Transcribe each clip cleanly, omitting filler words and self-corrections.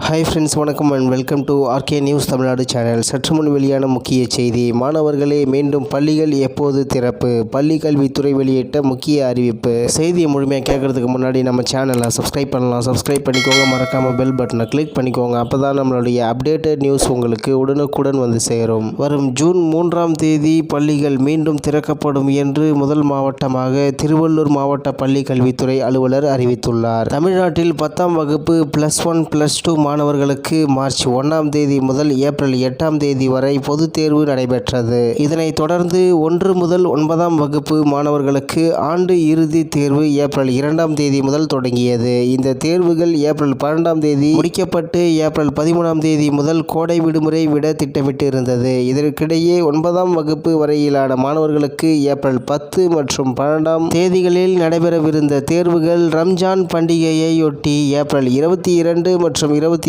Hi friends, வணக்கம் and welcome to R K news Tamil Nadu channel. சற்று முன் வெளியான முக்கிய செய்தி. மாணவர்களே, மீண்டும் பள்ளிகள் எப்போது திறப்பு? பள்ளி கல்வித்துறை வெளியிட்ட முக்கிய அறிவிப்பு. செய்தியை முழுமையாக கேட்கறதுக்கு முன்னாடி நம்ம சேனலை சப்ஸ்கிரைப் பண்ணலாம். சப்ஸ்கிரைப் பண்ணிக்கோங்க. மறக்காமல் பெல் பட்டனை கிளிக் பண்ணிக்கோங்க. அப்போ தான் நம்மளுடைய அப்டேட்டட் நியூஸ் உங்களுக்கு உடனுக்குடன் வந்து சேரும். வரும் ஜூன் 3ஆம் தேதி பள்ளிகள் மீண்டும் திறக்கப்படும் என்று முதல் மாவட்டமாக திருவள்ளூர் மாவட்ட பள்ளி கல்வித்துறை அலுவலர் அறிவித்துள்ளார். தமிழ்நாட்டில் 10ஆம் வகுப்பு +1 +2 மாணவர்களுக்கு மார்ச் 1ஆம் தேதி முதல் ஏப்ரல் 8ஆம் தேதி வரை பொதுத் தேர்வு நடைபெற்றது. இதனைத் தொடர்ந்து 1 முதல் 9ஆம் வகுப்பு மாணவர்களுக்கு ஆண்டு இறுதி தேர்வு ஏப்ரல் 2ஆம் தேதி முதல் தொடங்கியது. இந்த தேர்வுகள் ஏப்ரல் 12ஆம் தேதி முடிக்கப்பட்டு ஏப்ரல் 13ஆம் தேதி முதல் கோடை விடுமுறை விட திட்டமிட்டிருந்தது. இதற்கிடையே 9ஆம் வகுப்பு வரையிலான மாணவர்களுக்கு ஏப்ரல் 10 மற்றும் 12ஆம் தேதிகளில் நடைபெறவிருந்த தேர்வுகள் ரம்ஜான் பண்டிகையையொட்டி ஏப்ரல் 22 மற்றும் 23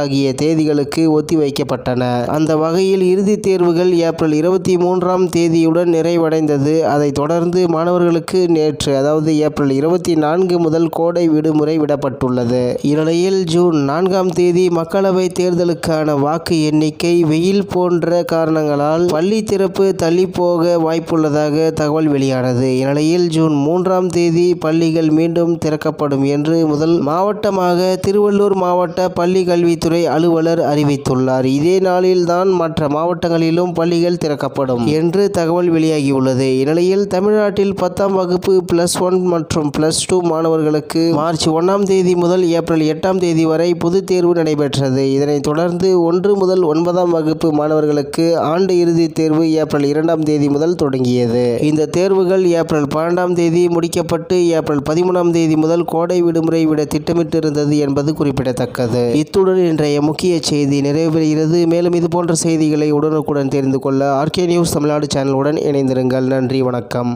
ஆகிய தேதிகளுக்கு ஒத்திவைக்கப்பட்டன. அந்த வகையில் இறுதித் தேர்வுகள் ஏப்ரல் 23ஆம் தேதியுடன் நிறைவடைந்தது. அதைத் தொடர்ந்து மாணவர்களுக்கு நேற்று, அதாவது ஏப்ரல் 24 முதல் கோடை விடுமுறை விடப்பட்டுள்ளது. இந்நிலையில் ஜூன் 4ஆம் தேதி மக்களவை தேர்தலுக்கான வாக்கு எண்ணிக்கை, வெயில் போன்ற காரணங்களால் பள்ளி திறப்பு தள்ளிப்போக வாய்ப்புள்ளதாக தகவல் வெளியானது. இந்நிலையில் ஜூன் 3ஆம் தேதி பள்ளிகள் மீண்டும் திறக்கப்படும் என்று முதல் மாவட்டமாக திருவள்ளூர் மாவட்ட பள்ளி கல்வித்துறை அலுவலர் அறிவித்துள்ளார். இதே நாளில் தான் மற்ற மாவட்டங்களிலும் பள்ளிகள் திறக்கப்படும் என்று தகவல் வெளியாகியுள்ளது. இந்நிலையில் தமிழ்நாட்டில் 10ஆம் வகுப்பு +1 மற்றும் +2 மாணவர்களுக்கு மார்ச் 1ஆம் தேதி முதல் ஏப்ரல் 8ஆம் தேதி வரை பொதுத் தேர்வு நடைபெற்றது. இதனைத் தொடர்ந்து 1 முதல் 9ஆம் வகுப்பு மாணவர்களுக்கு ஆண்டு இறுதி தேர்வு ஏப்ரல் 2ஆம் தேதி முதல் தொடங்கியது. இந்த தேர்வுகள் ஏப்ரல் 12ஆம் தேதி முடிக்கப்பட்டு ஏப்ரல் 13ஆம் தேதி முதல் கோடை விடுமுறை விட திட்டமிட்டிருந்தது என்பது குறிப்பிடத்தக்கது. இத்துடன் இன்றைய முக்கிய செய்தி நிறைவு பெறுகிறது. மேலும் இது போன்ற செய்திகளை உடனுக்குடன் தெரிந்து கொள்ள ஆர்கே நியூஸ் தமிழ்நாடு சேனலுடன் இணைந்திருங்கள். நன்றி, வணக்கம்.